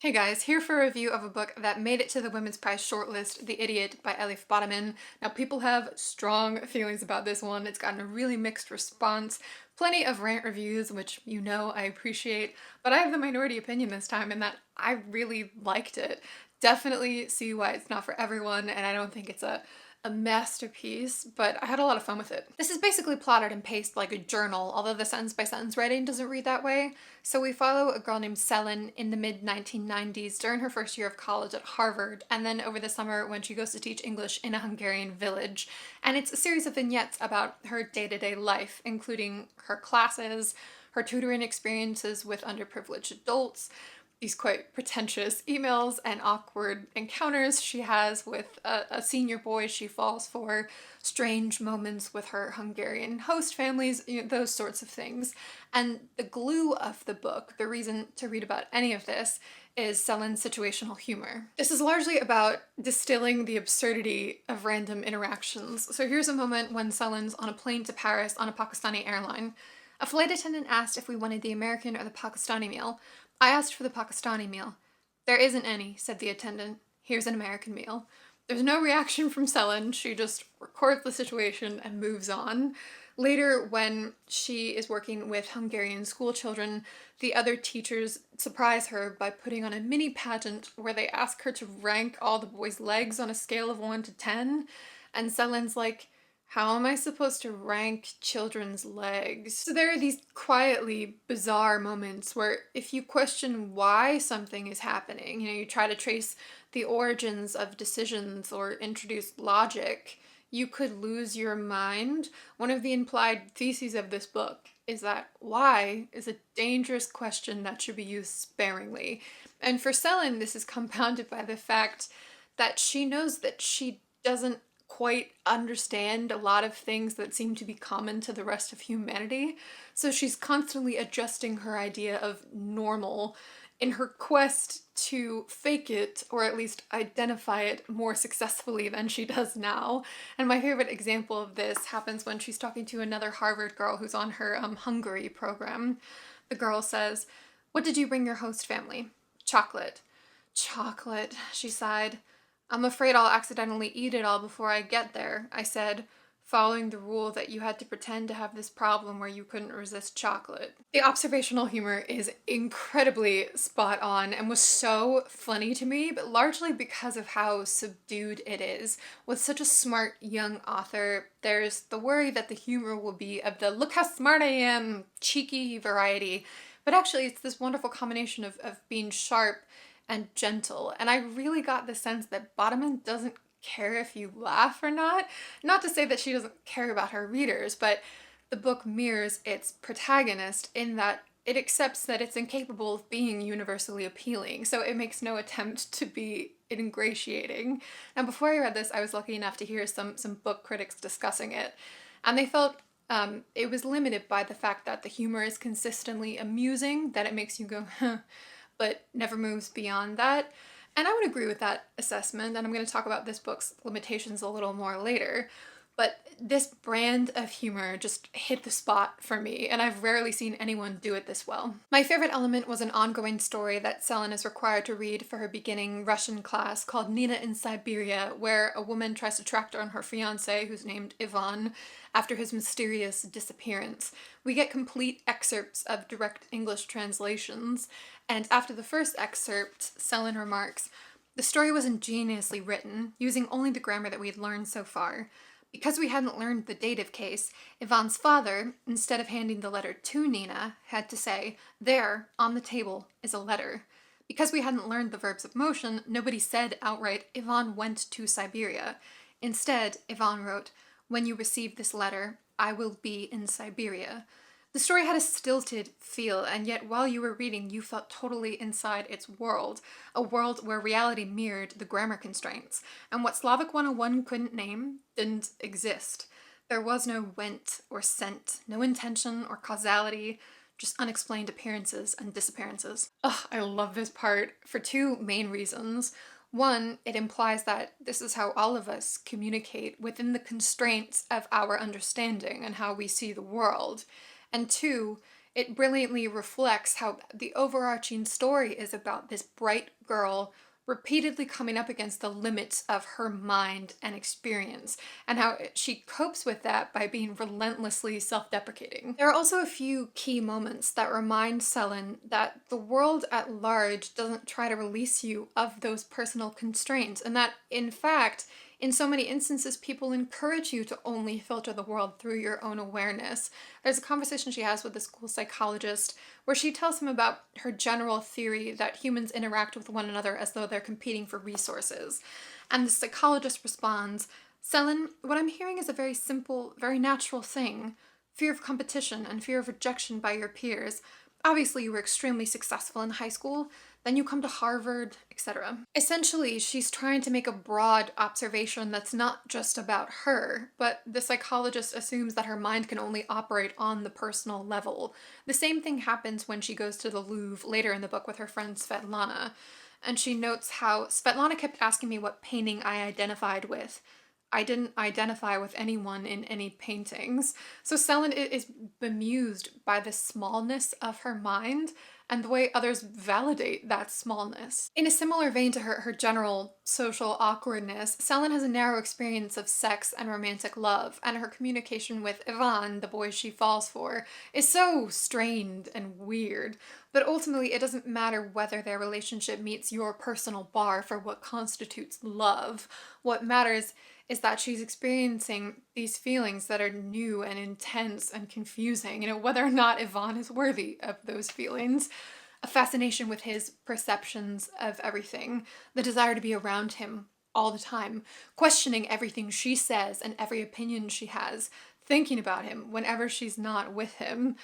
Hey guys, here for a review of a book that made it to the Women's Prize shortlist, The Idiot by Elif Batuman. Now, people have strong feelings about this one. It's gotten a really mixed response, plenty of rant reviews, which you know I appreciate, but I have the minority opinion this time in that I really liked it. Definitely see why it's not for everyone, and I don't think it's a masterpiece, but I had a lot of fun with it. This is basically plotted and paced like a journal, although the sentence by sentence writing doesn't read that way. So we follow a girl named Selin in the mid 1990s during her first year of college at Harvard, and then over the summer when she goes to teach English in a Hungarian village. And it's a series of vignettes about her day-to-day life, including her classes, her tutoring experiences with underprivileged adults, these quite pretentious emails and awkward encounters she has with a senior boy she falls for, strange moments with her Hungarian host families, those sorts of things. And the glue of the book, the reason to read about any of this, is Selin's situational humor. This is largely about distilling the absurdity of random interactions. So here's a moment when Selin's on a plane to Paris on a Pakistani airline. A flight attendant asked if we wanted the American or the Pakistani meal. I asked for the Pakistani meal. There isn't any, said the attendant. Here's an American meal. There's no reaction from Selin. She just records the situation and moves on. Later, when she is working with Hungarian school children, the other teachers surprise her by putting on a mini pageant where they ask her to rank all the boys' legs on a scale of 1 to 10. And Selin's like, how am I supposed to rank children's legs? So there are these quietly bizarre moments where if you question why something is happening, you try to trace the origins of decisions or introduce logic, you could lose your mind. One of the implied theses of this book is that why is a dangerous question that should be used sparingly. And for Selin, this is compounded by the fact that she knows that she doesn't quite understand a lot of things that seem to be common to the rest of humanity. So she's constantly adjusting her idea of normal in her quest to fake it, or at least identify it more successfully than she does now. And my favorite example of this happens when she's talking to another Harvard girl who's on her Hungary program. The girl says, "What did you bring your host family?" "Chocolate." "Chocolate," she sighed. "I'm afraid I'll accidentally eat it all before I get there," I said, following the rule that you had to pretend to have this problem where you couldn't resist chocolate. The observational humor is incredibly spot on and was so funny to me, but largely because of how subdued it is. With such a smart young author, there's the worry that the humor will be of the "look how smart I am" cheeky variety, but actually it's this wonderful combination of being sharp and gentle. And I really got the sense that Bottoman doesn't care if you laugh or not. Not to say that she doesn't care about her readers, but the book mirrors its protagonist in that it accepts that it's incapable of being universally appealing, so it makes no attempt to be ingratiating. Now, before I read this, I was lucky enough to hear some book critics discussing it, and they felt it was limited by the fact that the humor is consistently amusing, that it makes you go, huh, but never moves beyond that. And I would agree with that assessment, and I'm going to talk about this book's limitations a little more later. But this brand of humor just hit the spot for me, and I've rarely seen anyone do it this well. My favorite element was an ongoing story that Selin is required to read for her beginning Russian class called Nina in Siberia, where a woman tries to track down her fiance, who's named Ivan, after his mysterious disappearance. We get complete excerpts of direct English translations, and after the first excerpt, Selin remarks, "The story was ingeniously written, using only the grammar that we had learned so far. Because we hadn't learned the dative case, Ivan's father, instead of handing the letter to Nina, had to say, 'There, on the table, is a letter.' Because we hadn't learned the verbs of motion, nobody said outright, 'Ivan went to Siberia.' Instead, Ivan wrote, 'When you receive this letter, I will be in Siberia.' The story had a stilted feel, and yet while you were reading, you felt totally inside its world, a world where reality mirrored the grammar constraints, and what Slavic 101 couldn't name didn't exist. There was no went or sent, no intention or causality, just unexplained appearances and disappearances." Ugh, I love this part for two main reasons. One, it implies that this is how all of us communicate within the constraints of our understanding and how we see the world. And two, It brilliantly reflects how the overarching story is about this bright girl repeatedly coming up against the limits of her mind and experience, and how she copes with that by being relentlessly self deprecating. There are also a few key moments that remind Selin that the world at large doesn't try to release you of those personal constraints, and that, in fact, in so many instances, people encourage you to only filter the world through your own awareness. There's a conversation she has with the school psychologist where she tells him about her general theory that humans interact with one another as though they're competing for resources. And the psychologist responds, Selin, what I'm hearing is a very simple, very natural thing. Fear of competition and fear of rejection by your peers. Obviously, you were extremely successful in high school, then you come to Harvard, etc. Essentially, she's trying to make a broad observation that's not just about her, but the psychologist assumes that her mind can only operate on the personal level. The same thing happens when she goes to the Louvre later in the book with her friend Svetlana, and she notes how Svetlana kept asking me what painting I identified with. I didn't identify with anyone in any paintings. So Selin is bemused by the smallness of her mind and the way others validate that smallness. In a similar vein to her general social awkwardness, Selin has a narrow experience of sex and romantic love, and her communication with Ivan, the boy she falls for, is so strained and weird. But ultimately, it doesn't matter whether their relationship meets your personal bar for what constitutes love. What matters is that she's experiencing these feelings that are new and intense and confusing. Whether or not Ivan is worthy of those feelings, a fascination with his perceptions of everything, the desire to be around him all the time, questioning everything she says and every opinion she has, thinking about him whenever she's not with him,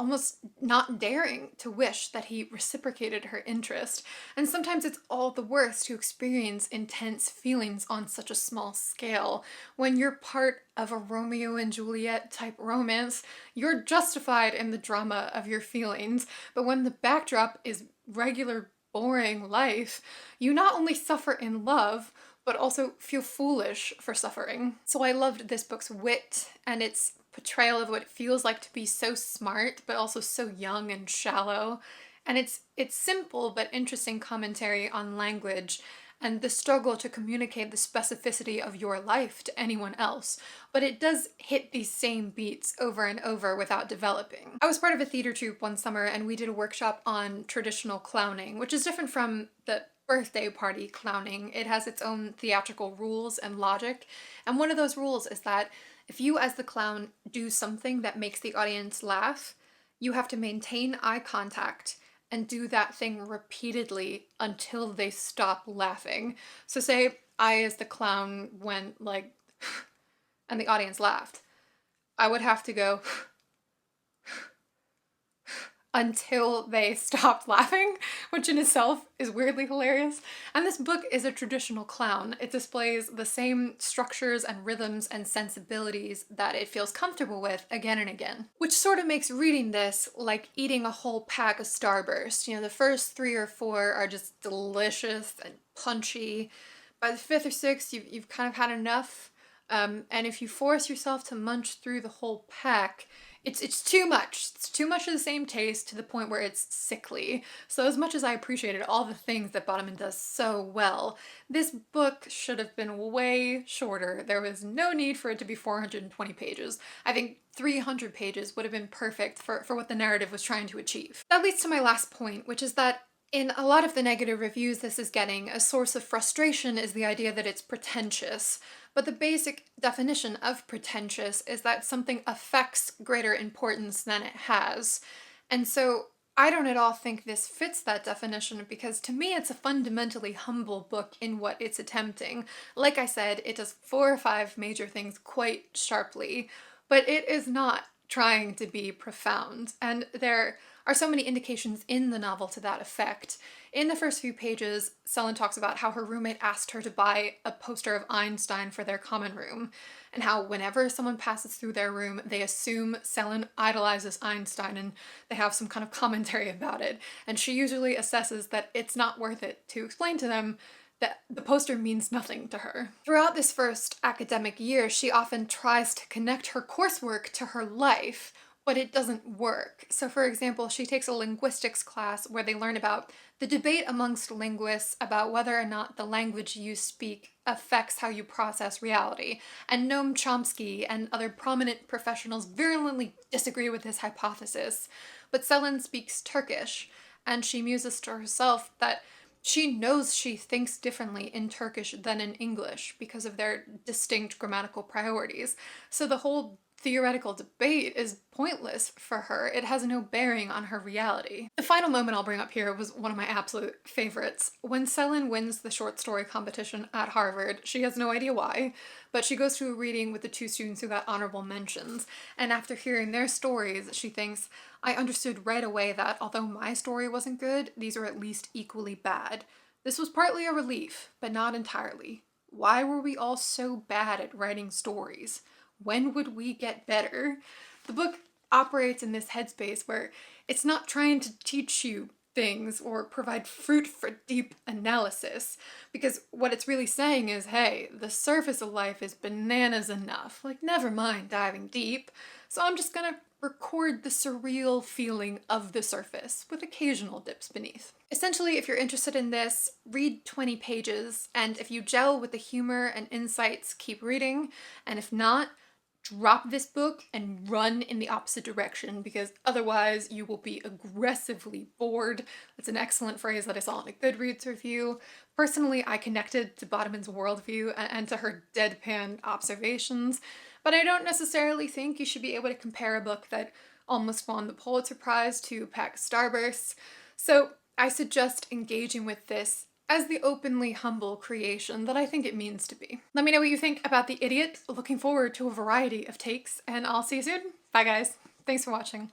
almost not daring to wish that he reciprocated her interest. And sometimes it's all the worse to experience intense feelings on such a small scale. When you're part of a Romeo and Juliet type romance, you're justified in the drama of your feelings. But when the backdrop is regular, boring life, you not only suffer in love, but also feel foolish for suffering. So I loved this book's wit and its portrayal of what it feels like to be so smart, but also so young and shallow. And it's simple but interesting commentary on language and the struggle to communicate the specificity of your life to anyone else. But it does hit these same beats over and over without developing. I was part of a theater troupe one summer and we did a workshop on traditional clowning, which is different from the birthday party clowning. It has its own theatrical rules and logic, and one of those rules is that if you as the clown do something that makes the audience laugh, you have to maintain eye contact and do that thing repeatedly until they stop laughing. So say I as the clown went like and the audience laughed. I would have to go until they stopped laughing, which in itself is weirdly hilarious. And this book is a traditional clown. It displays the same structures and rhythms and sensibilities that it feels comfortable with again and again, which sort of makes reading this like eating a whole pack of Starburst. The first 3 or 4 are just delicious and punchy. By the 5th or 6th, you've kind of had enough. And if you force yourself to munch through the whole pack, it's too much. It's too much of the same taste to the point where it's sickly. So as much as I appreciated all the things that Batuman does so well, this book should have been way shorter. There was no need for it to be 420 pages. I think 300 pages would have been perfect for what the narrative was trying to achieve. That leads to my last point, which is that in a lot of the negative reviews this is getting, a source of frustration is the idea that it's pretentious. But the basic definition of pretentious is that something affects greater importance than it has. And so I don't at all think this fits that definition, because to me it's a fundamentally humble book in what it's attempting. Like I said, it does 4 or 5 major things quite sharply, but it is not trying to be profound. And there are so many indications in the novel to that effect. In the first few pages, Selin talks about how her roommate asked her to buy a poster of Einstein for their common room, and how whenever someone passes through their room, they assume Selin idolizes Einstein, and they have some kind of commentary about it. And she usually assesses that it's not worth it to explain to them that the poster means nothing to her. Throughout this first academic year, she often tries to connect her coursework to her life, but it doesn't work. So, for example, she takes a linguistics class where they learn about the debate amongst linguists about whether or not the language you speak affects how you process reality. And Noam Chomsky and other prominent professionals virulently disagree with this hypothesis. But Selin speaks Turkish, and she muses to herself that she knows she thinks differently in Turkish than in English because of their distinct grammatical priorities. So the whole theoretical debate is pointless for her. It has no bearing on her reality. The final moment I'll bring up here was one of my absolute favorites. When Selin wins the short story competition at Harvard, she has no idea why, but she goes to a reading with the two students who got honorable mentions, and after hearing their stories, she thinks, I understood right away that although my story wasn't good, these are at least equally bad. This was partly a relief, but not entirely. Why were we all so bad at writing stories? When would we get better? The book operates in this headspace where it's not trying to teach you things or provide fruit for deep analysis, because what it's really saying is, hey, the surface of life is bananas enough. Like, never mind diving deep. So I'm just gonna record the surreal feeling of the surface with occasional dips beneath. Essentially, if you're interested in this, read 20 pages, and if you gel with the humor and insights, keep reading, and if not, drop this book and run in the opposite direction, because otherwise you will be aggressively bored. That's an excellent phrase that I saw in a Goodreads review. Personally, I connected to Batuman's worldview and to her deadpan observations, but I don't necessarily think you should be able to compare a book that almost won the Pulitzer Prize to Pack Starbursts. So I suggest engaging with this as the openly humble creation that I think it means to be. Let me know what you think about The Idiot. Looking forward to a variety of takes, and I'll see you soon. Bye guys. Thanks for watching.